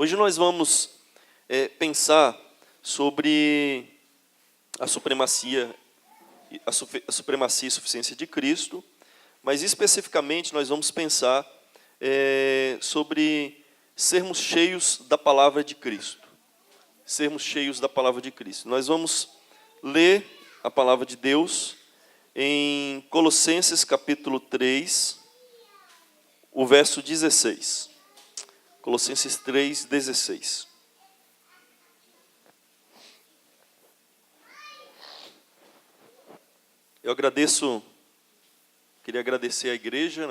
Hoje nós vamos pensar sobre a supremacia e suficiência de Cristo, mas especificamente nós vamos pensar sobre sermos cheios da palavra de Cristo. Sermos cheios da palavra de Cristo. Nós vamos ler a palavra de Deus em Colossenses capítulo 3, o verso 16. Colossenses 3, 16. Queria agradecer à igreja,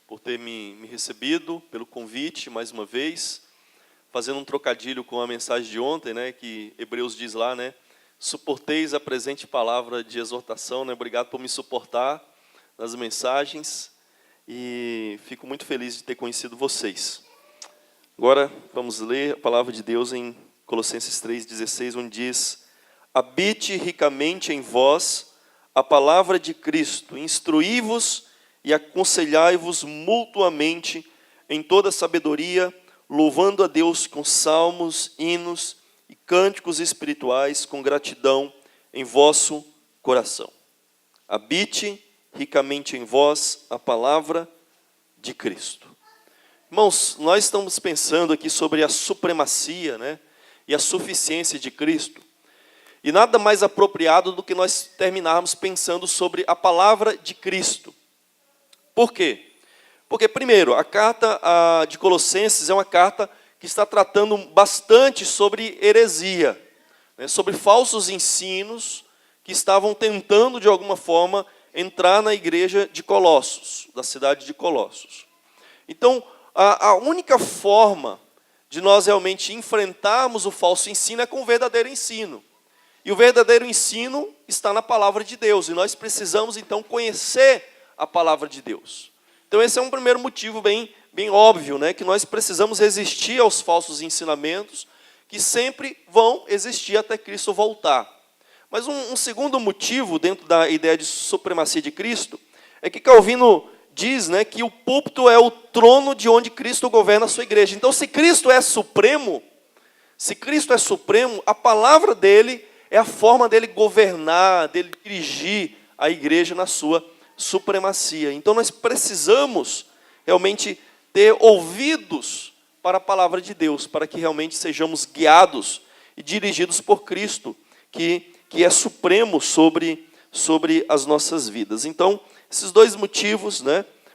por ter me recebido, pelo convite, mais uma vez, fazendo um trocadilho com a mensagem de ontem, que Hebreus diz lá, suporteis a presente palavra de exortação, obrigado por me suportar nas mensagens, e fico muito feliz de ter conhecido vocês. Agora, vamos ler a palavra de Deus em Colossenses 3,16, onde diz: habite ricamente em vós a palavra de Cristo, instruí-vos e aconselhai-vos mutuamente em toda sabedoria, louvando a Deus com salmos, hinos e cânticos espirituais, com gratidão em vosso coração. Habite ricamente em vós a palavra de Cristo. Irmãos, nós estamos pensando aqui sobre a supremacia, e a suficiência de Cristo. E nada mais apropriado do que nós terminarmos pensando sobre a palavra de Cristo. Por quê? Porque, primeiro, a carta de Colossenses é uma carta que está tratando bastante sobre heresia, sobre falsos ensinos que estavam tentando, de alguma forma, entrar na igreja de Colossos, da cidade de Colossos. Então, a única forma de nós realmente enfrentarmos o falso ensino é com o verdadeiro ensino. E o verdadeiro ensino está na palavra de Deus. E nós precisamos, então, conhecer a palavra de Deus. Então, esse é um primeiro motivo bem óbvio, que nós precisamos resistir aos falsos ensinamentos que sempre vão existir até Cristo voltar. Mas um segundo motivo, dentro da ideia de supremacia de Cristo, é que Calvino diz que o púlpito é o trono de onde Cristo governa a sua igreja. Então, se Cristo é supremo, a palavra dele é a forma dele governar, dele dirigir a igreja na sua supremacia. Então, nós precisamos realmente ter ouvidos para a palavra de Deus, para que realmente sejamos guiados e dirigidos por Cristo, que é supremo sobre as nossas vidas. Então, esses dois motivos,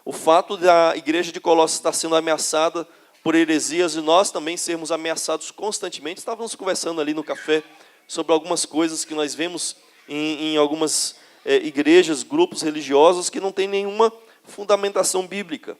o fato da igreja de Colossos estar sendo ameaçada por heresias e nós também sermos ameaçados constantemente. Estávamos conversando ali no café sobre algumas coisas que nós vemos em algumas igrejas, grupos religiosos que não tem nenhuma fundamentação bíblica.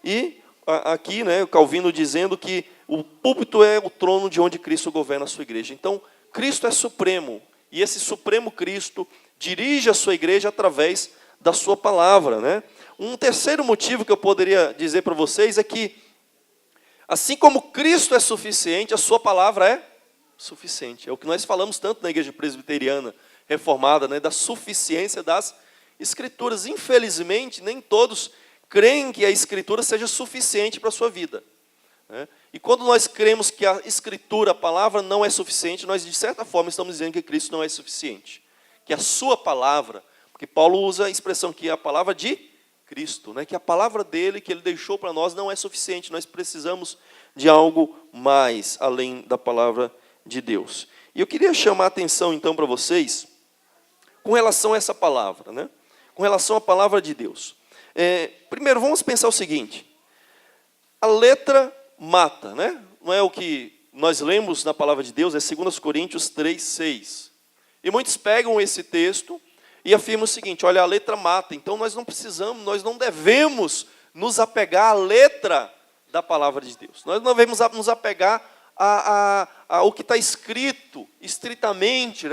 E aqui, o Calvino dizendo que o púlpito é o trono de onde Cristo governa a sua igreja. Então, Cristo é supremo, e esse supremo Cristo dirige a sua igreja através da sua palavra. Um terceiro motivo que eu poderia dizer para vocês é que, assim como Cristo é suficiente, a sua palavra é suficiente. É o que nós falamos tanto na igreja presbiteriana reformada, da suficiência das Escrituras. Infelizmente, nem todos creem que a Escritura seja suficiente para a sua vida. E quando nós cremos que a Escritura, a palavra, não é suficiente, nós, de certa forma, estamos dizendo que Cristo não é suficiente. Que a sua palavra, porque Paulo usa a expressão que é a palavra de Cristo, que a palavra dele, que ele deixou para nós, não é suficiente. Nós precisamos de algo mais, além da palavra de Deus. E eu queria chamar a atenção, então, para vocês, com relação a essa palavra, com relação à palavra de Deus. Primeiro, vamos pensar o seguinte: a letra mata, não é o que nós lemos na palavra de Deus, é 2 Coríntios 3, 6. E muitos pegam esse texto e afirmam o seguinte: olha, a letra mata, então nós não devemos nos apegar à letra da palavra de Deus. Nós não devemos nos apegar ao que está escrito estritamente,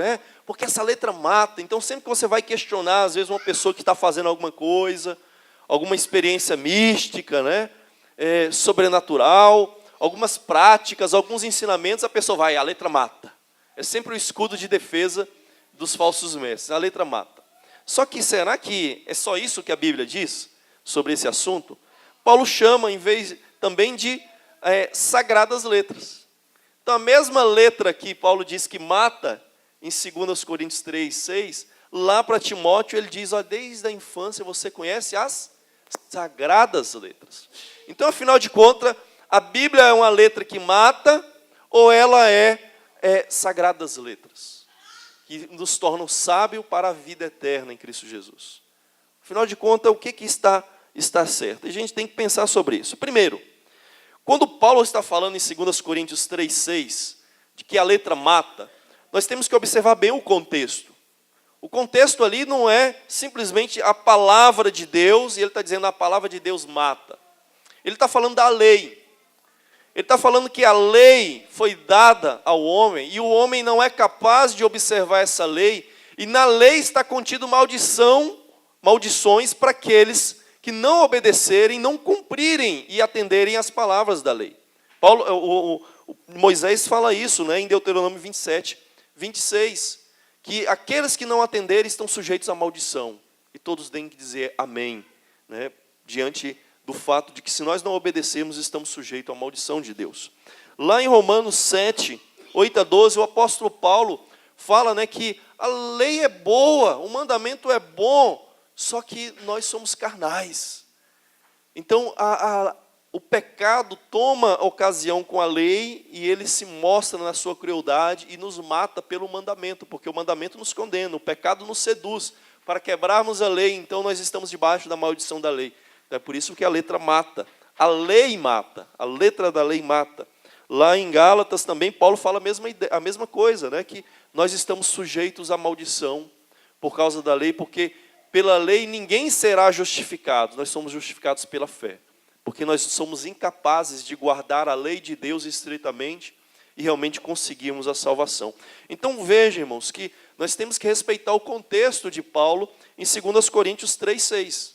porque essa letra mata. Então, sempre que você vai questionar, às vezes, uma pessoa que está fazendo alguma coisa, alguma experiência mística, sobrenatural, algumas práticas, alguns ensinamentos, a pessoa vai, a letra mata. É sempre o escudo de defesa dos falsos mestres, a letra mata. Só que será que é só isso que a Bíblia diz sobre esse assunto? Paulo chama, em vez também de sagradas letras. Então, a mesma letra que Paulo diz que mata, em 2 Coríntios 3, 6, lá para Timóteo ele diz, ó, desde a infância você conhece as sagradas letras. Então, afinal de contas, a Bíblia é uma letra que mata ou ela é sagradas letras, que nos tornam sábios para a vida eterna em Cristo Jesus? Afinal de contas, o que está certo? E a gente tem que pensar sobre isso. Primeiro, quando Paulo está falando em 2 Coríntios 3, 6, de que a letra mata, nós temos que observar bem o contexto. O contexto ali não é simplesmente a palavra de Deus, e ele está dizendo a palavra de Deus mata. Ele está falando da lei. Ele está falando que a lei foi dada ao homem, e o homem não é capaz de observar essa lei, e na lei está contido maldições para aqueles que não obedecerem, não cumprirem e atenderem às palavras da lei. Moisés fala isso, né, em Deuteronômio 27, 26, que aqueles que não atenderem estão sujeitos à maldição, e todos têm que dizer amém, né, diante do fato de que se nós não obedecermos, estamos sujeitos à maldição de Deus. Lá em Romanos 7, 8 a 12, o apóstolo Paulo fala, né, que a lei é boa, o mandamento é bom, só que nós somos carnais. Então, o pecado toma ocasião com a lei e ele se mostra na sua crueldade e nos mata pelo mandamento, porque o mandamento nos condena, o pecado nos seduz. Para quebrarmos a lei, então nós estamos debaixo da maldição da lei. Então, é por isso que a letra mata. A lei mata, a letra da lei mata. Lá em Gálatas também, Paulo fala a mesma coisa, né? Que nós estamos sujeitos à maldição por causa da lei, porque pela lei ninguém será justificado, nós somos justificados pela fé. Porque nós somos incapazes de guardar a lei de Deus estritamente e realmente conseguirmos a salvação. Então vejam, irmãos, que nós temos que respeitar o contexto de Paulo em 2 Coríntios 3, 6.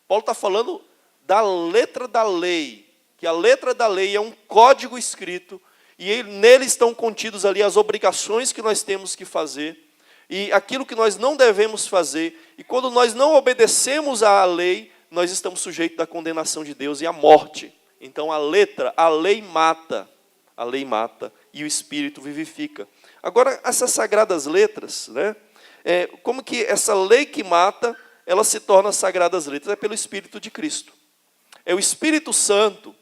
Paulo está falando da letra da lei, que a letra da lei é um código escrito, e nele estão contidos ali as obrigações que nós temos que fazer, e aquilo que nós não devemos fazer, e quando nós não obedecemos à lei, nós estamos sujeitos à condenação de Deus e à morte. Então a lei mata, e o Espírito vivifica. Agora, essas sagradas letras, né, como que essa lei que mata, ela se torna sagradas letras? É pelo Espírito de Cristo. É o Espírito Santo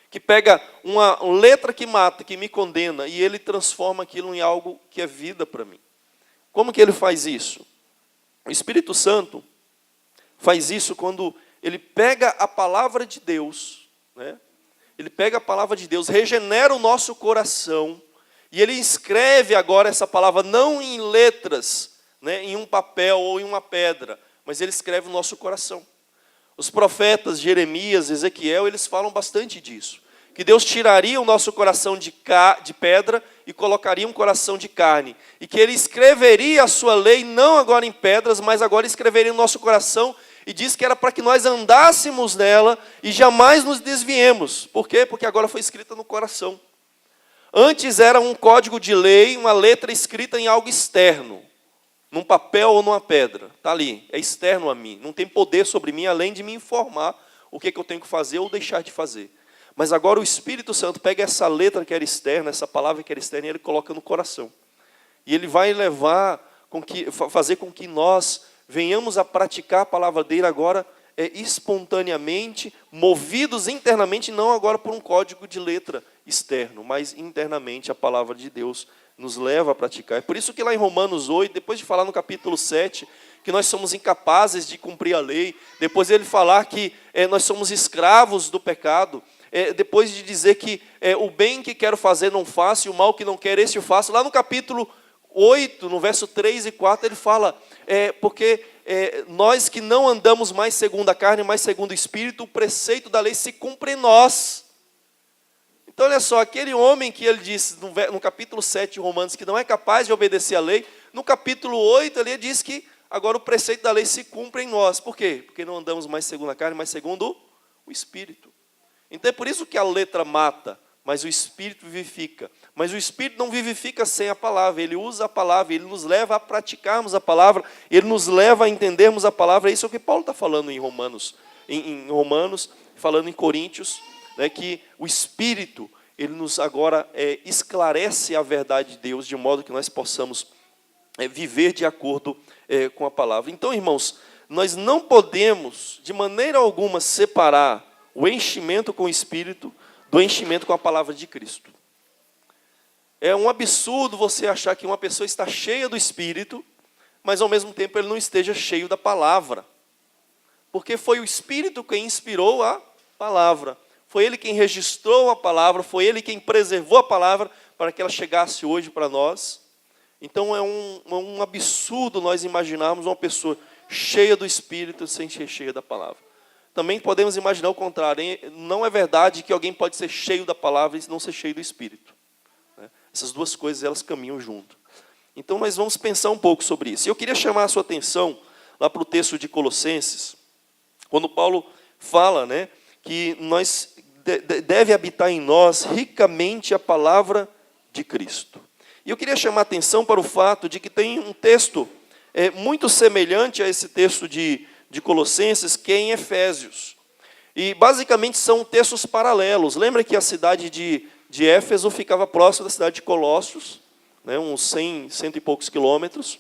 que pega uma letra que mata, que me condena, e ele transforma aquilo em algo que é vida para mim. Como que ele faz isso? O Espírito Santo faz isso quando ele pega a palavra de Deus, né? Ele pega a palavra de Deus, regenera o nosso coração, e ele escreve agora essa palavra, não em letras, né, em um papel ou em uma pedra, mas ele escreve no nosso coração. Os profetas Jeremias, Ezequiel, eles falam bastante disso. Que Deus tiraria o nosso coração de pedra e colocaria um coração de carne. E que Ele escreveria a sua lei, não agora em pedras, mas agora escreveria no nosso coração. E diz que era para que nós andássemos nela e jamais nos desviemos. Por quê? Porque agora foi escrita no coração. Antes era um código de lei, uma letra escrita em algo externo. Num papel ou numa pedra, está ali, é externo a mim, não tem poder sobre mim, além de me informar o que eu tenho que fazer ou deixar de fazer. Mas agora o Espírito Santo pega essa letra que era externa, essa palavra que era externa, e ele coloca no coração. E ele vai fazer com que nós venhamos a praticar a palavra dele agora espontaneamente, movidos internamente, não agora por um código de letra externo, mas internamente a palavra de Deus nos leva a praticar. É por isso que lá em Romanos 8, depois de falar no capítulo 7, que nós somos incapazes de cumprir a lei, depois ele falar que nós somos escravos do pecado, depois de dizer que o bem que quero fazer não faço, e o mal que não quero, esse eu faço. Lá no capítulo 8, no verso 3 e 4, ele fala, porque nós que não andamos mais segundo a carne, mas segundo o Espírito, o preceito da lei se cumpre em nós. Então, olha só, aquele homem que ele disse no capítulo 7 de Romanos, que não é capaz de obedecer a lei, no capítulo 8 ele diz que agora o preceito da lei se cumpre em nós. Por quê? Porque não andamos mais segundo a carne, mas segundo o Espírito. Então é por isso que a letra mata, mas o Espírito vivifica. Mas o Espírito não vivifica sem a palavra, ele usa a palavra, ele nos leva a praticarmos a palavra, ele nos leva a entendermos a palavra. Isso é o que Paulo está falando em Romanos, falando em Coríntios, né, que o Espírito, ele nos agora esclarece a verdade de Deus, de modo que nós possamos viver de acordo com a palavra. Então, irmãos, nós não podemos, de maneira alguma, separar o enchimento com o Espírito do enchimento com a palavra de Cristo. É um absurdo você achar que uma pessoa está cheia do Espírito, mas ao mesmo tempo ele não esteja cheio da palavra. Porque foi o Espírito quem inspirou a palavra. Foi Ele quem registrou a palavra, foi Ele quem preservou a palavra para que ela chegasse hoje para nós. Então é um absurdo nós imaginarmos uma pessoa cheia do Espírito sem ser cheia da palavra. Também podemos imaginar o contrário. Não é verdade que alguém pode ser cheio da palavra e não ser cheio do Espírito. Essas duas coisas, elas caminham junto. Então nós vamos pensar um pouco sobre isso. Eu queria chamar a sua atenção lá para o texto de Colossenses, quando Paulo fala, né, que deve habitar em nós ricamente a palavra de Cristo. E eu queria chamar a atenção para o fato de que tem um texto muito semelhante a esse texto de Colossenses, que é em Efésios. E basicamente são textos paralelos. Lembra que a cidade de Éfeso ficava próxima da cidade de Colossos, né, uns 100 e poucos quilômetros.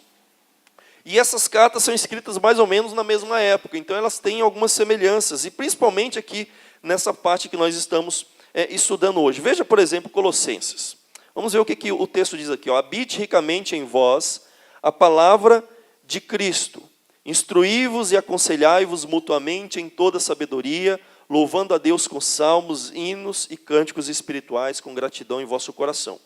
E essas cartas são escritas mais ou menos na mesma época, então elas têm algumas semelhanças, e principalmente aqui nessa parte que nós estamos estudando hoje. Veja, por exemplo, Colossenses. Vamos ver o que o texto diz aqui. Habite ricamente em vós a palavra de Cristo. Instruí-vos e aconselhai-vos mutuamente em toda sabedoria, louvando a Deus com salmos, hinos e cânticos espirituais, com gratidão em vosso coração.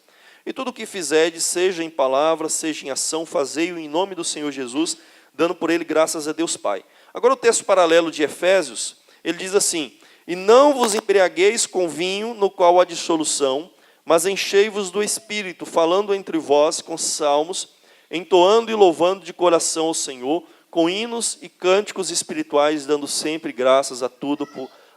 E tudo o que fizerdes, seja em palavra, seja em ação, fazei-o em nome do Senhor Jesus, dando por ele graças a Deus Pai. Agora o texto paralelo de Efésios, ele diz assim: e não vos embriagueis com vinho, no qual há dissolução, mas enchei-vos do Espírito, falando entre vós com salmos, entoando e louvando de coração ao Senhor, com hinos e cânticos espirituais, dando sempre graças a tudo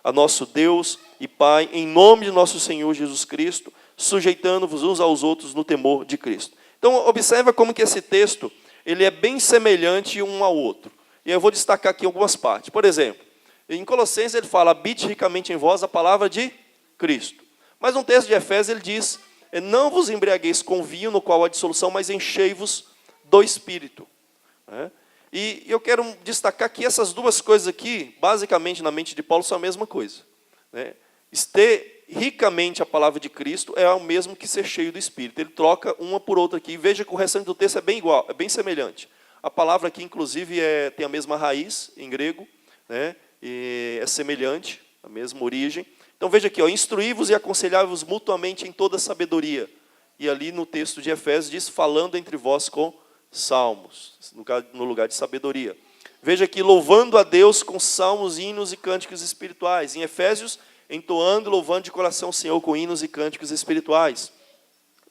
a nosso Deus e Pai, em nome de nosso Senhor Jesus Cristo, sujeitando-vos uns aos outros no temor de Cristo. Então, observa como que esse texto ele é bem semelhante um ao outro. E eu vou destacar aqui algumas partes. Por exemplo, em Colossenses ele fala: habite ricamente em vós a palavra de Cristo. Mas no texto de Efésios ele diz: não vos embriagueis com vinho, no qual há dissolução, mas enchei-vos do Espírito. E eu quero destacar que essas duas coisas aqui, basicamente na mente de Paulo, são a mesma coisa. Ter ricamente a palavra de Cristo é o mesmo que ser cheio do Espírito. Ele troca uma por outra aqui. Veja que o restante do texto é bem igual, é bem semelhante. A palavra aqui, inclusive, tem a mesma raiz em grego, né? E é semelhante, a mesma origem. Então veja aqui, instruí-vos e aconselhai-vos mutuamente em toda sabedoria. E ali no texto de Efésios diz: falando entre vós com salmos, no lugar de sabedoria. Veja aqui, louvando a Deus com salmos, hinos e cânticos espirituais. Em Efésios, entoando e louvando de coração o Senhor com hinos e cânticos espirituais.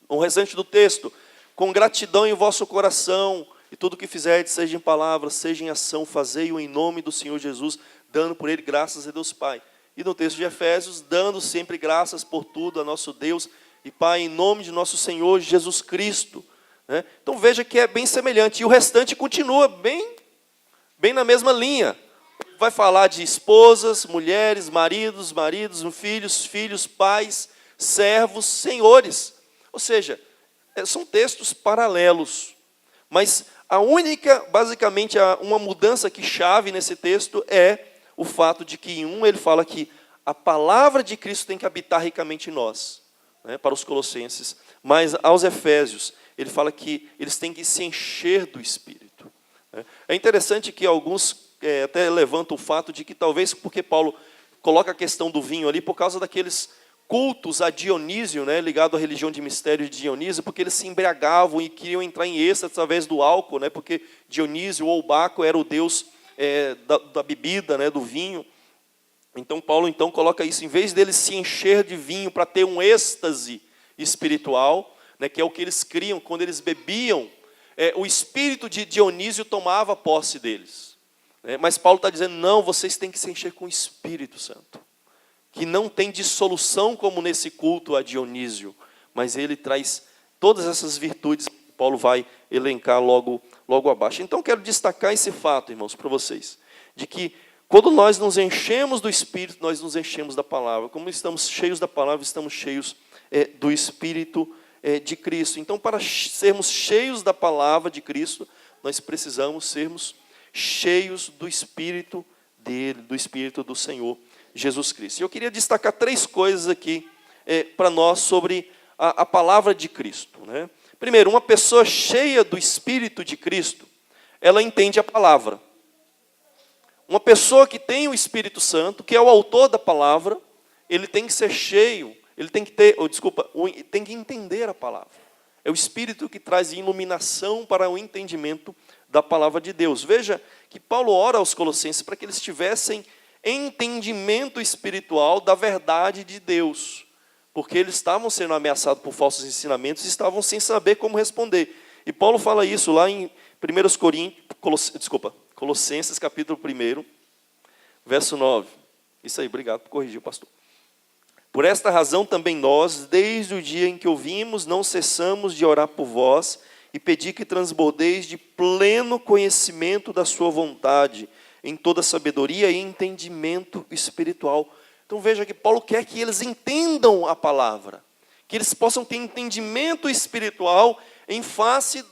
O restante do texto: com gratidão em vosso coração, e tudo o que fizerdes, seja em palavra, seja em ação, fazei-o em nome do Senhor Jesus, dando por ele graças a Deus Pai. E no texto de Efésios, dando sempre graças por tudo a nosso Deus e Pai, em nome de nosso Senhor Jesus Cristo. Então veja que é bem semelhante. E o restante continua bem na mesma linha. Vai falar de esposas, mulheres, maridos, filhos, pais, servos, senhores. Ou seja, são textos paralelos. Mas basicamente, uma mudança que chave nesse texto é o fato de que em um ele fala que a palavra de Cristo tem que habitar ricamente em nós, para os colossenses. Mas aos Efésios, ele fala que eles têm que se encher do Espírito. É interessante que alguns até levantam o fato de que talvez porque Paulo coloca a questão do vinho ali, por causa daqueles cultos a Dionísio, ligado à religião de mistério de Dionísio, porque eles se embriagavam e queriam entrar em êxtase através do álcool, porque Dionísio ou Baco era o deus da bebida, do vinho. Então Paulo coloca isso, em vez deles se encher de vinho para ter um êxtase espiritual, que é o que eles criam quando eles bebiam, o espírito de Dionísio tomava posse deles. Mas Paulo está dizendo: não, vocês têm que se encher com o Espírito Santo, que não tem dissolução como nesse culto a Dionísio, mas ele traz todas essas virtudes que Paulo vai elencar logo abaixo. Então quero destacar esse fato, irmãos, para vocês, de que Quando nós nos enchemos do Espírito, nós nos enchemos da palavra. Como estamos cheios da palavra, estamos cheios do Espírito de Cristo. Então, para sermos cheios da palavra de Cristo, nós precisamos sermos cheios do Espírito dele, do Espírito do Senhor Jesus Cristo. E eu queria destacar 3 coisas aqui para nós sobre a palavra de Cristo, né? Primeiro, uma pessoa cheia do Espírito de Cristo, ela entende a palavra. Uma pessoa que tem o Espírito Santo, que é o autor da palavra, ele tem que ser cheio, ele tem que ter, tem que entender a palavra. É o Espírito que traz iluminação para o entendimento da palavra de Deus. Veja que Paulo ora aos Colossenses para que eles tivessem entendimento espiritual da verdade de Deus, porque eles estavam sendo ameaçados por falsos ensinamentos e estavam sem saber como responder. E Paulo fala isso lá em Colossenses capítulo 1, verso 9. Isso aí, obrigado por corrigir, pastor. Por esta razão também nós, desde o dia em que ouvimos, não cessamos de orar por vós e pedir que transbordeis de pleno conhecimento da sua vontade, em toda sabedoria e entendimento espiritual. Então veja que Paulo quer que eles entendam a palavra, que eles possam ter entendimento espiritual em face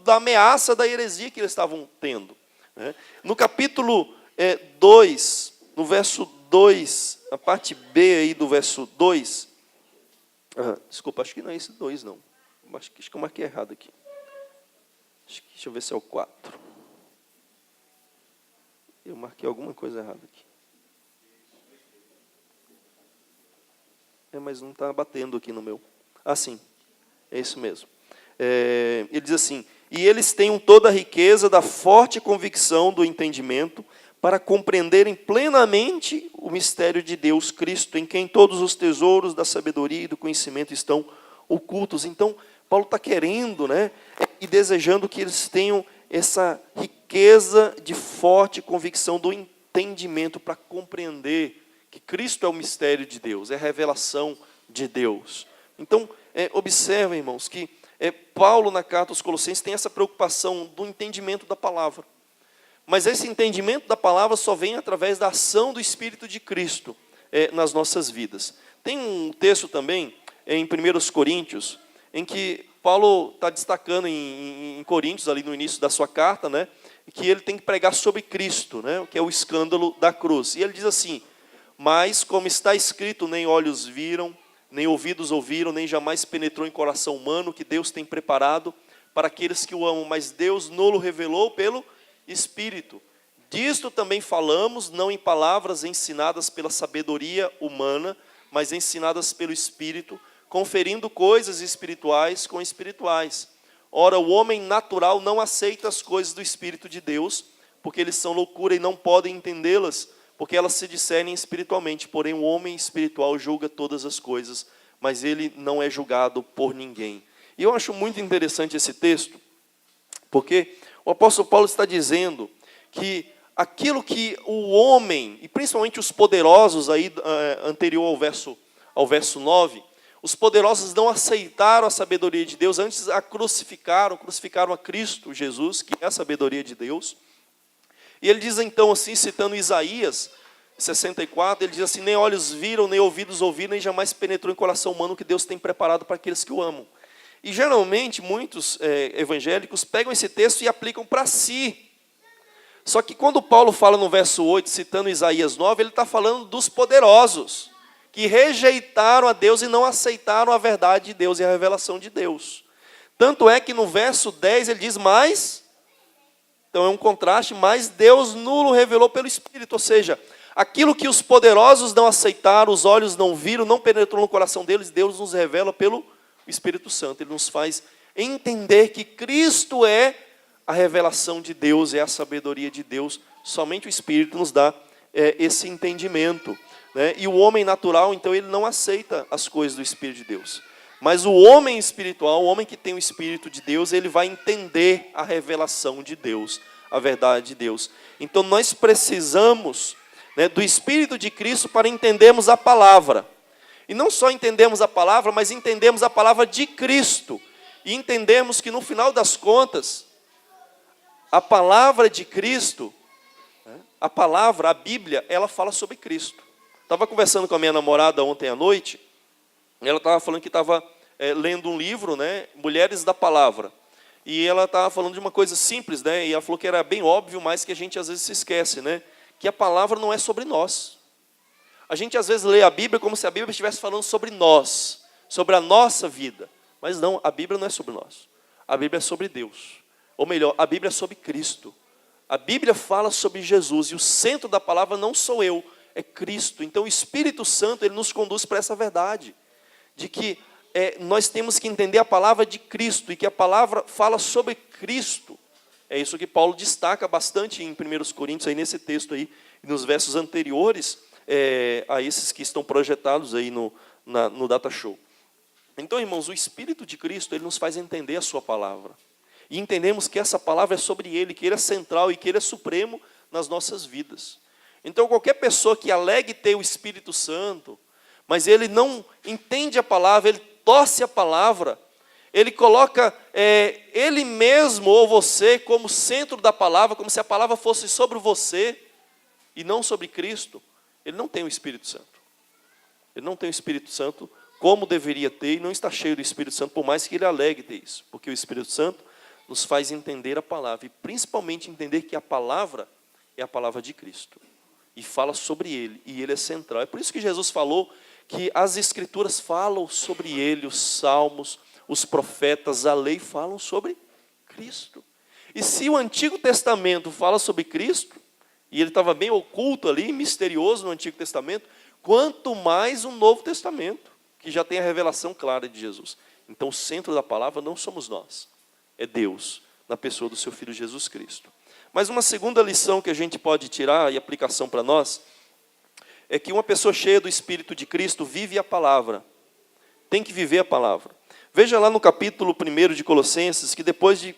da ameaça da heresia que eles estavam tendo. No capítulo 2, no verso 2, a parte B aí do verso 2, desculpa, acho que não é esse 2 não, acho que eu marquei errado aqui. Deixa eu ver se é o 4. Eu marquei alguma coisa errada aqui. Mas não está batendo aqui no meu. Sim, é isso mesmo. Ele diz assim: e eles tenham toda a riqueza da forte convicção do entendimento, para compreenderem plenamente o mistério de Deus Cristo, em quem todos os tesouros da sabedoria e do conhecimento estão ocultos. Então, Paulo está querendo, e desejando que eles tenham essa riqueza de forte convicção do entendimento para compreender que Cristo é o mistério de Deus, é a revelação de Deus. Então, observem, irmãos, que Paulo, na carta aos Colossenses, tem essa preocupação do entendimento da palavra. Mas esse entendimento da palavra só vem através da ação do Espírito de Cristo nas nossas vidas. Tem um texto também, em 1 Coríntios, em que Paulo está destacando em Coríntios, ali no início da sua carta, que ele tem que pregar sobre Cristo, que é o escândalo da cruz. E ele diz assim: mas como está escrito, nem olhos viram, nem ouvidos ouviram, nem jamais penetrou em coração humano, que Deus tem preparado para aqueles que o amam, mas Deus nolo revelou pelo Espírito. Disto também falamos, não em palavras ensinadas pela sabedoria humana, mas ensinadas pelo Espírito, conferindo coisas espirituais com espirituais. Ora, o homem natural não aceita as coisas do Espírito de Deus, porque eles são loucura e não podem entendê-las, porque elas se discernem espiritualmente. Porém, o homem espiritual julga todas as coisas, mas ele não é julgado por ninguém. E eu acho muito interessante esse texto, porque o apóstolo Paulo está dizendo que aquilo que o homem, e principalmente os poderosos, aí, anterior ao verso 9, os poderosos não aceitaram a sabedoria de Deus, antes a crucificaram a Cristo Jesus, que é a sabedoria de Deus. E ele diz então assim, citando Isaías 64, ele diz assim: nem olhos viram, nem ouvidos ouviram, nem jamais penetrou em coração humano o que Deus tem preparado para aqueles que o amam. E geralmente muitos evangélicos pegam esse texto e aplicam para si. Só que quando Paulo fala no verso 8, citando Isaías 9, ele está falando dos poderosos, que rejeitaram a Deus e não aceitaram a verdade de Deus e a revelação de Deus. Tanto é que no verso 10 ele diz: mas, então é um contraste, mas Deus nulo revelou pelo Espírito. Ou seja, aquilo que os poderosos não aceitaram, os olhos não viram, não penetrou no coração deles, Deus nos revela pelo Espírito Santo. Ele nos faz entender que Cristo é a revelação de Deus, é a sabedoria de Deus. Somente o Espírito nos dá esse entendimento. E o homem natural, então, ele não aceita as coisas do Espírito de Deus. Mas o homem espiritual, o homem que tem o Espírito de Deus, ele vai entender a revelação de Deus, a verdade de Deus. Então nós precisamos do Espírito de Cristo para entendermos a palavra. E não só entendemos a palavra, mas entendemos a palavra de Cristo. E entendemos que no final das contas, a palavra de Cristo, a palavra, a Bíblia, ela fala sobre Cristo. Estava conversando com a minha namorada ontem à noite, e ela estava falando que estava lendo um livro, né, Mulheres da Palavra. E ela estava falando de uma coisa simples, né, e ela falou que era bem óbvio, mas que a gente às vezes se esquece, né, que a palavra não é sobre nós. A gente às vezes lê a Bíblia como se a Bíblia estivesse falando sobre nós, sobre a nossa vida. Mas não, a Bíblia não é sobre nós. A Bíblia é sobre Deus. Ou melhor, a Bíblia é sobre Cristo. A Bíblia fala sobre Jesus, e o centro da palavra não sou eu, é Cristo. Então o Espírito Santo, ele nos conduz para essa verdade, de que nós temos que entender a palavra de Cristo, e que a palavra fala sobre Cristo. É isso que Paulo destaca bastante em 1 Coríntios, aí nesse texto aí, nos versos anteriores, a esses que estão projetados aí no Data Show. Então, irmãos, o Espírito de Cristo, ele nos faz entender a sua palavra. E entendemos que essa palavra é sobre Ele, que Ele é central e que Ele é supremo nas nossas vidas. Então, qualquer pessoa que alegue ter o Espírito Santo, mas ele não entende a palavra, ele torce a palavra, ele coloca ele mesmo ou você como centro da palavra, como se a palavra fosse sobre você e não sobre Cristo, ele não tem o Espírito Santo. Ele não tem o Espírito Santo como deveria ter, e não está cheio do Espírito Santo, por mais que ele alegue ter isso. Porque o Espírito Santo nos faz entender a palavra, e principalmente entender que a palavra é a palavra de Cristo. E fala sobre Ele, e Ele é central. É por isso que Jesus falou que as Escrituras falam sobre Ele, os Salmos, os profetas, a lei falam sobre Cristo. E se o Antigo Testamento fala sobre Cristo, e ele estava bem oculto ali, misterioso no Antigo Testamento, quanto mais o Novo Testamento, que já tem a revelação clara de Jesus. Então o centro da palavra não somos nós, é Deus, na pessoa do seu Filho Jesus Cristo. Mas uma segunda lição que a gente pode tirar, e aplicação para nós, é que uma pessoa cheia do Espírito de Cristo vive a palavra, tem que viver a palavra. Veja lá no capítulo 1 de Colossenses, que depois de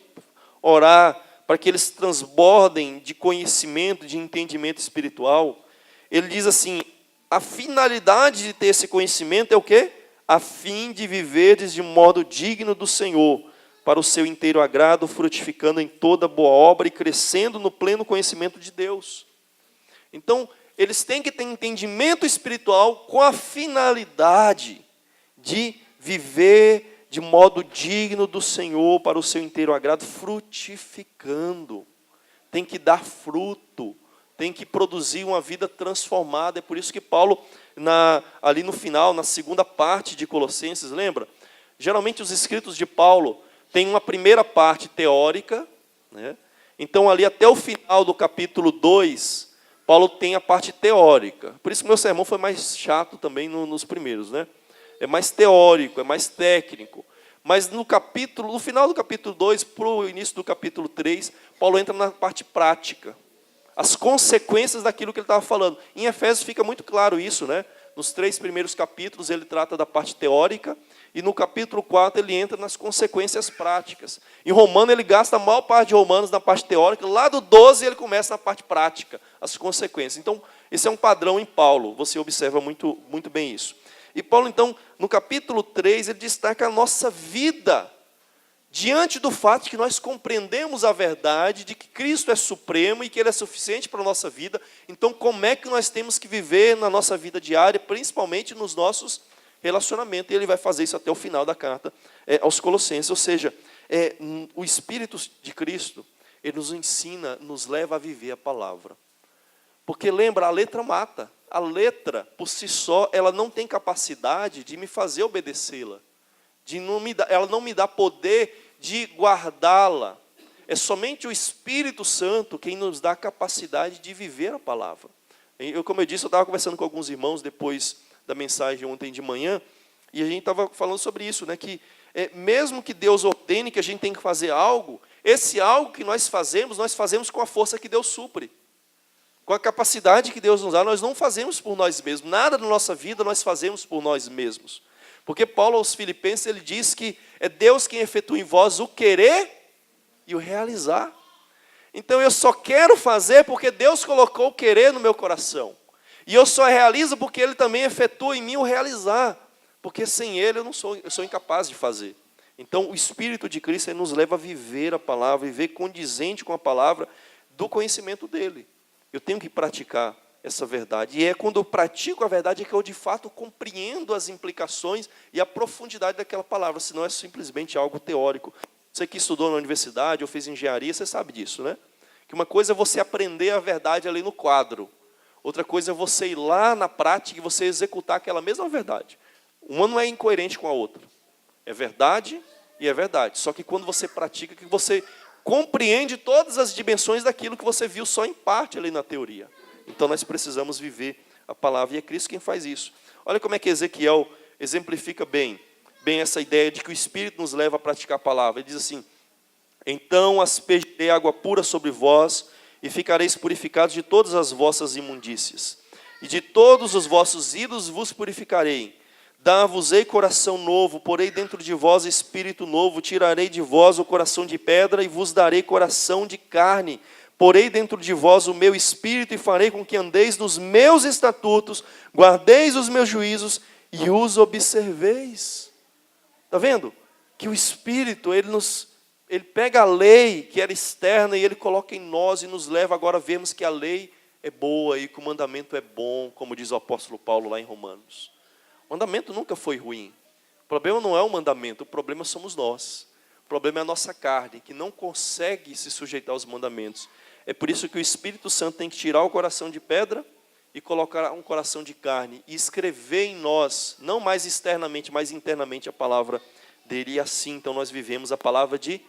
orar para que eles transbordem de conhecimento, de entendimento espiritual, ele diz assim: a finalidade de ter esse conhecimento é o quê? A fim de viveres de modo digno do Senhor, para o seu inteiro agrado, frutificando em toda boa obra e crescendo no pleno conhecimento de Deus. Então, eles têm que ter entendimento espiritual com a finalidade de viver de modo digno do Senhor, para o seu inteiro agrado, frutificando. Tem que dar fruto, tem que produzir uma vida transformada. É por isso que Paulo, ali no final, na segunda parte de Colossenses, lembra? Geralmente os escritos de Paulo têm uma primeira parte teórica, né? Então ali até o final do capítulo 2, Paulo tem a parte teórica. Por isso que meu sermão foi mais chato também nos primeiros, né? É mais teórico, é mais técnico. Mas no final do capítulo 2, para o início do capítulo 3, Paulo entra na parte prática. As consequências daquilo que ele estava falando. Em Efésios fica muito claro isso, né? Nos 3 primeiros capítulos ele trata da parte teórica, e no capítulo 4 ele entra nas consequências práticas. Em Romanos ele gasta a maior parte de Romanos na parte teórica, lá do 12 ele começa na parte prática, as consequências. Então, esse é um padrão em Paulo, você observa muito, muito bem isso. E Paulo, então, no capítulo 3, ele destaca a nossa vida, diante do fato de que nós compreendemos a verdade de que Cristo é supremo e que Ele é suficiente para a nossa vida. Então, como é que nós temos que viver na nossa vida diária, principalmente nos nossos relacionamentos? E ele vai fazer isso até o final da carta aos Colossenses. Ou seja, o Espírito de Cristo, ele nos ensina, nos leva a viver a palavra. Porque lembra, a letra mata. A letra, por si só, ela não tem capacidade de me fazer obedecê-la. Ela não me dá poder de guardá-la. É somente o Espírito Santo quem nos dá a capacidade de viver a palavra. Como eu disse, eu estava conversando com alguns irmãos depois da mensagem ontem de manhã, e a gente estava falando sobre isso, né, que mesmo que Deus ordene que a gente tem que fazer algo, esse algo que nós fazemos com a força que Deus supre. Com a capacidade que Deus nos dá, nós não fazemos por nós mesmos. Nada na nossa vida nós fazemos por nós mesmos. Porque Paulo aos Filipenses, ele diz que é Deus quem efetua em vós o querer e o realizar. Então eu só quero fazer porque Deus colocou o querer no meu coração. E eu só realizo porque Ele também efetua em mim o realizar. Porque sem Ele eu sou incapaz de fazer. Então o Espírito de Cristo ele nos leva a viver a palavra, viver condizente com a palavra do conhecimento dEle. eu tenho que praticar essa verdade. E é quando eu pratico a verdade é que eu, de fato, compreendo as implicações e a profundidade daquela palavra, senão é simplesmente algo teórico. Você que estudou na universidade ou fez engenharia, você sabe disso, né? Que uma coisa é você aprender a verdade ali no quadro. Outra coisa é você ir lá na prática e você executar aquela mesma verdade. Uma não é incoerente com a outra. É verdade e é verdade. Só que quando você pratica, que você compreende todas as dimensões daquilo que você viu só em parte ali na teoria. Então nós precisamos viver a palavra, e é Cristo quem faz isso. Olha como é que Ezequiel exemplifica bem essa ideia de que o Espírito nos leva a praticar a palavra. Ele diz assim: então aspergirei água pura sobre vós, e ficareis purificados de todas as vossas imundícias. E de todos os vossos ídolos vos purificarei. Dar-vos-ei coração novo, porei dentro de vós espírito novo, tirarei de vós o coração de pedra, e vos darei coração de carne. Porei dentro de vós o meu espírito, e farei com que andeis nos meus estatutos, guardeis os meus juízos, e os observeis. Está vendo? Que o Espírito, ele pega a lei que era externa e ele coloca em nós e nos leva agora a vermos que a lei é boa e que o mandamento é bom, como diz o apóstolo Paulo lá em Romanos. O mandamento nunca foi ruim. O problema não é o mandamento, o problema somos nós. O problema é a nossa carne, que não consegue se sujeitar aos mandamentos. É por isso que o Espírito Santo tem que tirar o coração de pedra e colocar um coração de carne e escrever em nós, não mais externamente, mas internamente a palavra dele. E assim, então, nós vivemos a palavra de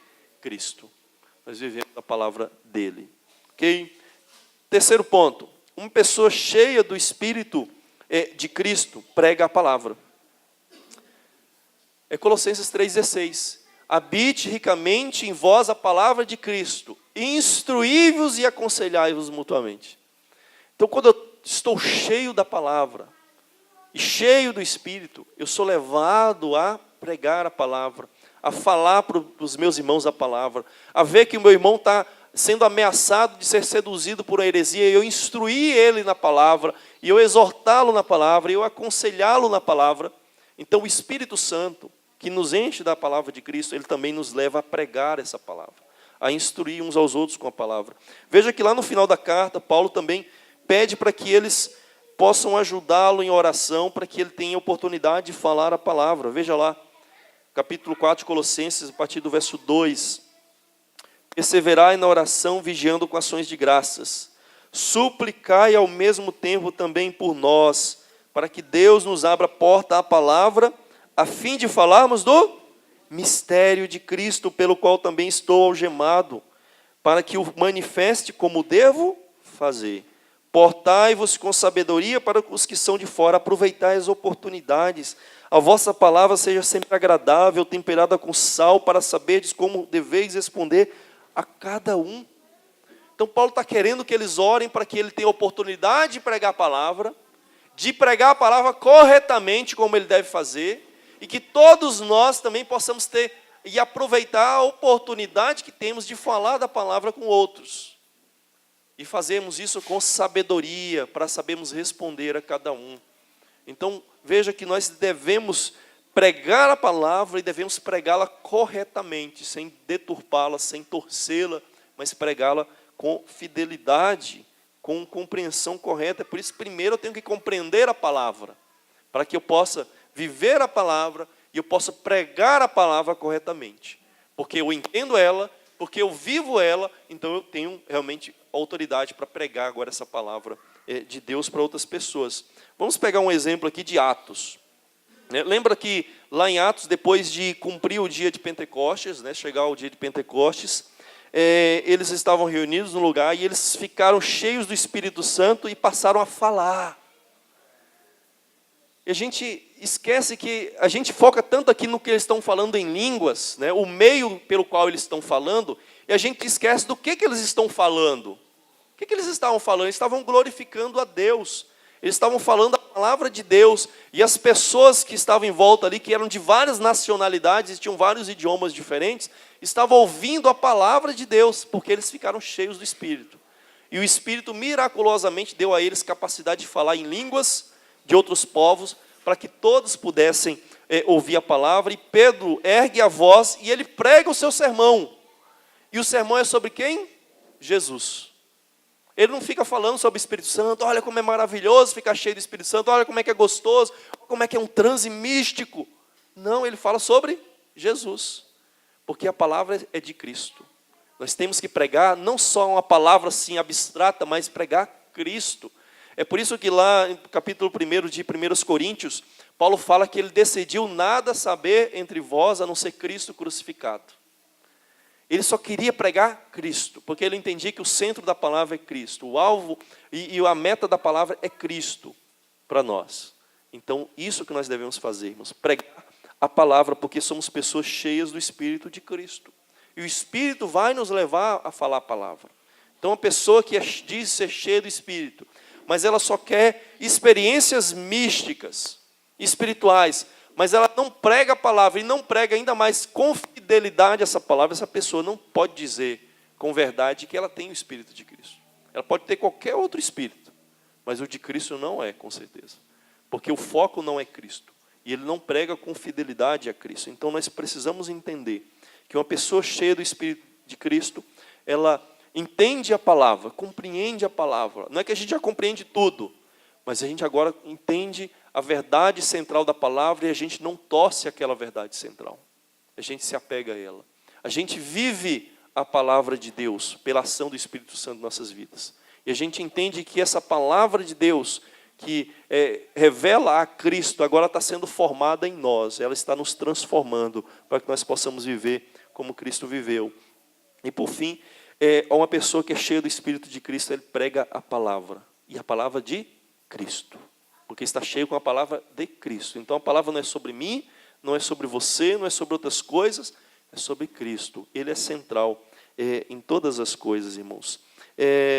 Cristo. Nós vivemos a palavra dele. Ok? Terceiro ponto. Uma pessoa cheia do Espírito de Cristo prega a palavra. É Colossenses 3,16. Habite ricamente em vós a palavra de Cristo, instruí-vos e aconselhai-vos mutuamente. Então, quando eu estou cheio da palavra e cheio do Espírito, eu sou levado a pregar a palavra, a falar para os meus irmãos a palavra, a ver que o meu irmão está sendo ameaçado de ser seduzido por uma heresia, e eu instruir ele na palavra, e eu exortá-lo na palavra, e eu aconselhá-lo na palavra. Então o Espírito Santo, que nos enche da palavra de Cristo, ele também nos leva a pregar essa palavra, a instruir uns aos outros com a palavra. Veja que lá no final da carta, Paulo também pede para que eles possam ajudá-lo em oração, para que ele tenha oportunidade de falar a palavra. Veja lá, capítulo 4 de Colossenses, a partir do verso 2. Perseverai na oração, vigiando com ações de graças. Suplicai ao mesmo tempo também por nós, para que Deus nos abra porta à palavra, a fim de falarmos do mistério de Cristo, pelo qual também estou algemado, para que o manifeste como devo fazer. Portai-vos com sabedoria para os que são de fora, aproveitai as oportunidades. A vossa palavra seja sempre agradável, temperada com sal, para saberdes como deveis responder a cada um. Então Paulo está querendo que eles orem para que ele tenha a oportunidade de pregar a palavra corretamente, como ele deve fazer, e que todos nós também possamos ter e aproveitar a oportunidade que temos de falar da palavra com outros. E fazemos isso com sabedoria, para sabermos responder a cada um. Então, veja que nós devemos pregar a palavra e devemos pregá-la corretamente, sem deturpá-la, sem torcê-la, mas pregá-la com fidelidade, com compreensão correta. Por isso, primeiro eu tenho que compreender a palavra, para que eu possa viver a palavra e eu possa pregar a palavra corretamente. Porque eu entendo ela, porque eu vivo ela, então eu tenho realmente autoridade para pregar agora essa palavra de Deus para outras pessoas. Vamos pegar um exemplo aqui de Atos. Lembra que lá em Atos, depois de cumprir o dia de Pentecostes, chegar o dia de Pentecostes, eles estavam reunidos no lugar e eles ficaram cheios do Espírito Santo e passaram a falar. E a gente esquece que a gente foca tanto aqui no que eles estão falando em línguas, o meio pelo qual eles estão falando, e a gente esquece do que eles estão falando. O que eles estavam falando? Eles estavam glorificando a Deus. Eles estavam falando a palavra de Deus. E as pessoas que estavam em volta ali, que eram de várias nacionalidades, tinham vários idiomas diferentes, estavam ouvindo a palavra de Deus, porque eles ficaram cheios do Espírito. E o Espírito miraculosamente deu a eles capacidade de falar em línguas de outros povos, para que todos pudessem ouvir a palavra. E Pedro ergue a voz e ele prega o seu sermão. E o sermão é sobre quem? Jesus. Ele não fica falando sobre o Espírito Santo, olha como é maravilhoso ficar cheio do Espírito Santo, olha como é que é gostoso, como é que é um transe místico. Não, ele fala sobre Jesus, porque a palavra é de Cristo. Nós temos que pregar não só uma palavra assim abstrata, mas pregar Cristo. É por isso que lá no capítulo 1 de 1 Coríntios, Paulo fala que ele decidiu nada saber entre vós, a não ser Cristo crucificado. Ele só queria pregar Cristo, porque ele entendia que o centro da palavra é Cristo. O alvo e a meta da palavra é Cristo para nós. Então, isso que nós devemos fazer, irmãos, pregar a palavra, porque somos pessoas cheias do Espírito de Cristo. E o Espírito vai nos levar a falar a palavra. Então, uma pessoa que diz ser cheia do Espírito, mas ela só quer experiências místicas, espirituais, mas ela não prega a palavra, e não prega ainda mais com fidelidade essa palavra, essa pessoa não pode dizer com verdade que ela tem o Espírito de Cristo. Ela pode ter qualquer outro Espírito, mas o de Cristo não é, com certeza. Porque o foco não é Cristo, e ele não prega com fidelidade a Cristo. Então nós precisamos entender que uma pessoa cheia do Espírito de Cristo, ela entende a palavra, compreende a palavra. Não é que a gente já compreende tudo, mas a gente agora entende a verdade central da palavra e a gente não torce aquela verdade central. A gente se apega a ela. A gente vive a palavra de Deus pela ação do Espírito Santo em nossas vidas. E a gente entende que essa palavra de Deus, que revela a Cristo, agora está sendo formada em nós. Ela está nos transformando para que nós possamos viver como Cristo viveu. E por fim, uma pessoa que é cheia do Espírito de Cristo, ele prega a palavra. E a palavra de Cristo. Porque está cheio com a palavra de Cristo. Então a palavra não é sobre mim, não é sobre você, não é sobre outras coisas, é sobre Cristo. Ele é central em todas as coisas, irmãos.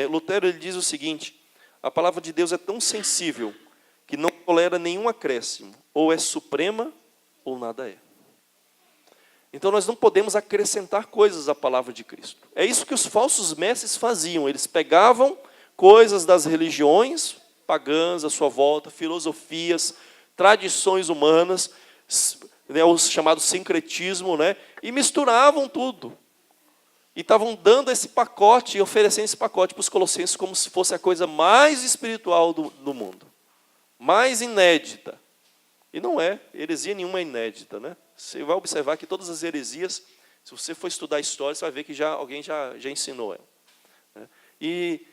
Lutero ele diz o seguinte: a palavra de Deus é tão sensível que não tolera nenhum acréscimo. Ou é suprema, ou nada é. Então nós não podemos acrescentar coisas à palavra de Cristo. É isso que os falsos mestres faziam. Eles pegavam coisas das religiões pagãs à sua volta, filosofias, tradições humanas, o chamado sincretismo, e misturavam tudo. E estavam dando esse pacote, e oferecendo esse pacote para os colossenses como se fosse a coisa mais espiritual do mundo. Mais inédita. E não é, heresia nenhuma é inédita. Você vai observar que todas as heresias, se você for estudar a história, você vai ver que alguém já ensinou ela. E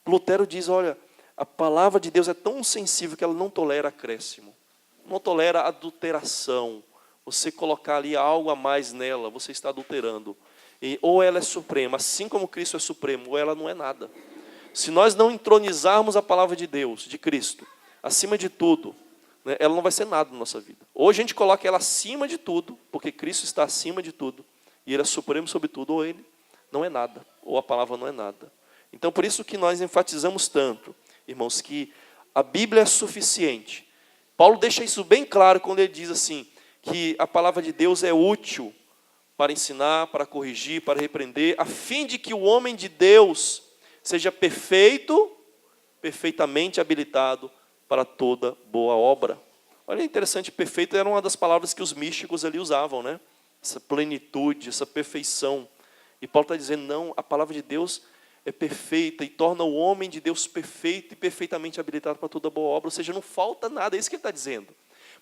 Lutero diz, olha, a palavra de Deus é tão sensível que ela não tolera acréscimo. Não tolera adulteração. Você colocar ali algo a mais nela, você está adulterando. Ou ela é suprema, assim como Cristo é supremo, ou ela não é nada. Se nós não entronizarmos a palavra de Deus, de Cristo, acima de tudo, ela não vai ser nada na nossa vida. Ou a gente coloca ela acima de tudo, porque Cristo está acima de tudo, e Ele é supremo sobre tudo, ou Ele não é nada, ou a palavra não é nada. Então, por isso que nós enfatizamos tanto, irmãos, que a Bíblia é suficiente. Paulo deixa isso bem claro quando ele diz assim, que a palavra de Deus é útil para ensinar, para corrigir, para repreender, a fim de que o homem de Deus seja perfeito, perfeitamente habilitado para toda boa obra. Olha, interessante, perfeito era uma das palavras que os místicos ali usavam, Essa plenitude, essa perfeição. E Paulo está dizendo, não, a palavra de Deus é perfeita e torna o homem de Deus perfeito e perfeitamente habilitado para toda boa obra. Ou seja, não falta nada, é isso que ele está dizendo.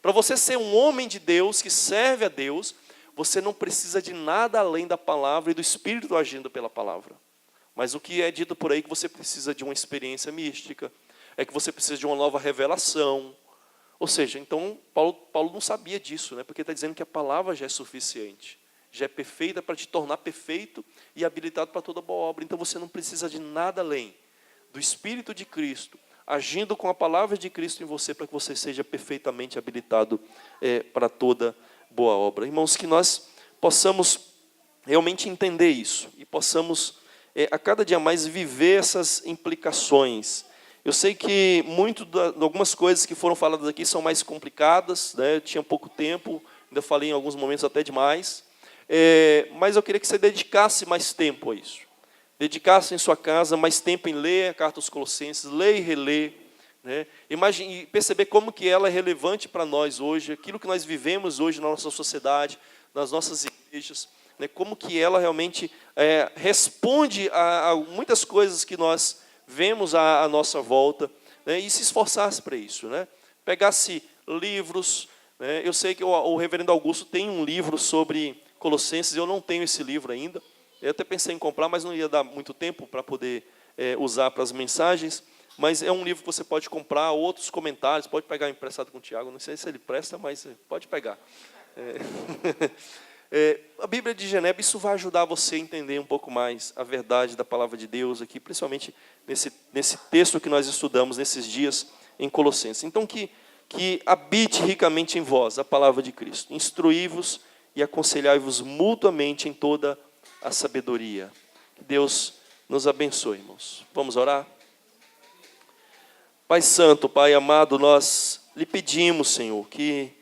Para você ser um homem de Deus, que serve a Deus, você não precisa de nada além da palavra e do Espírito agindo pela palavra. Mas o que é dito por aí, que você precisa de uma experiência mística, é que você precisa de uma nova revelação. Ou seja, então, Paulo não sabia disso, porque ele está dizendo que a palavra já é suficiente, já é perfeita para te tornar perfeito e habilitado para toda boa obra. Então você não precisa de nada além do Espírito de Cristo, agindo com a palavra de Cristo em você, para que você seja perfeitamente habilitado para toda boa obra. Irmãos, que nós possamos realmente entender isso, e possamos a cada dia mais viver essas implicações. Eu sei que algumas coisas que foram faladas aqui são mais complicadas, eu tinha pouco tempo, ainda falei em alguns momentos até demais, mas eu queria que você dedicasse mais tempo a isso. Dedicasse em sua casa mais tempo em ler a carta aos Colossenses, ler e reler, Imagine, perceber como que ela é relevante para nós hoje, aquilo que nós vivemos hoje na nossa sociedade, nas nossas igrejas, como que ela realmente responde a muitas coisas que nós vemos à nossa volta, né, e se esforçasse para isso, né? Pegasse livros, né? Eu sei que o reverendo Augusto tem um livro sobre Colossenses, eu não tenho esse livro ainda. Eu até pensei em comprar, mas não ia dar muito tempo para poder usar para as mensagens. Mas é um livro que você pode comprar, outros comentários, pode pegar emprestado com o Tiago, não sei se ele presta, mas pode pegar. A Bíblia de Genebra, isso vai ajudar você a entender um pouco mais a verdade da palavra de Deus aqui, principalmente nesse texto que nós estudamos nesses dias em Colossenses. Então, que habite ricamente em vós a palavra de Cristo. Instruí-vos e aconselhai-vos mutuamente em toda a sabedoria. Que Deus nos abençoe, irmãos. Vamos orar? Pai Santo, Pai amado, nós lhe pedimos, Senhor, que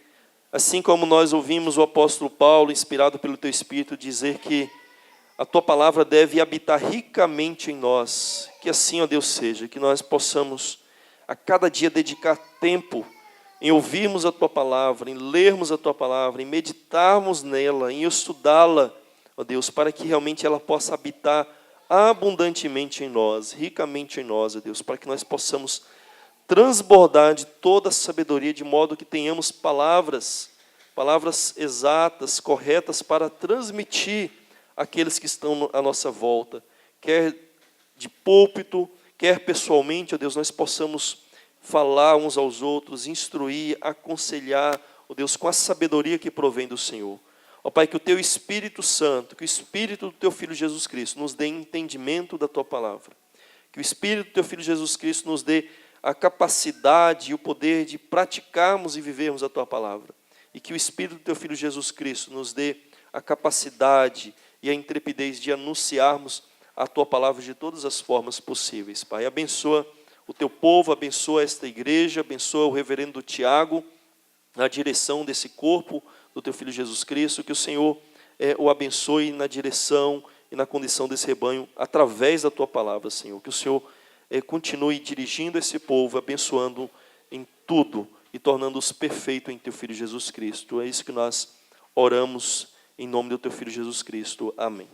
assim como nós ouvimos o apóstolo Paulo, inspirado pelo Teu Espírito, dizer que a Tua palavra deve habitar ricamente em nós, que assim, ó Deus, seja, que nós possamos a cada dia dedicar tempo em ouvirmos a Tua palavra, em lermos a Tua palavra, em meditarmos nela, em estudá-la, ó Deus, para que realmente ela possa habitar abundantemente em nós, ricamente em nós, ó Deus, para que nós possamos transbordar de toda a sabedoria, de modo que tenhamos palavras exatas, corretas, para transmitir àqueles que estão à nossa volta, quer de púlpito, quer pessoalmente, ó Deus, nós possamos falar uns aos outros, instruir, aconselhar, ó Deus, com a sabedoria que provém do Senhor. Ó Pai, que o Teu Espírito Santo, que o Espírito do Teu Filho Jesus Cristo nos dê entendimento da Tua palavra. Que o Espírito do Teu Filho Jesus Cristo nos dê a capacidade e o poder de praticarmos e vivermos a Tua palavra. E que o Espírito do Teu Filho Jesus Cristo nos dê a capacidade e a intrepidez de anunciarmos a Tua palavra de todas as formas possíveis. Pai, abençoa o Teu povo, abençoa esta igreja, abençoa o reverendo Tiago, na direção desse corpo do Teu Filho Jesus Cristo, que o Senhor o abençoe na direção e na condição desse rebanho, através da Tua palavra, Senhor. Que o Senhor continue dirigindo esse povo, abençoando em tudo e tornando-os perfeitos em Teu Filho Jesus Cristo. É isso que nós oramos em nome do Teu Filho Jesus Cristo. Amém.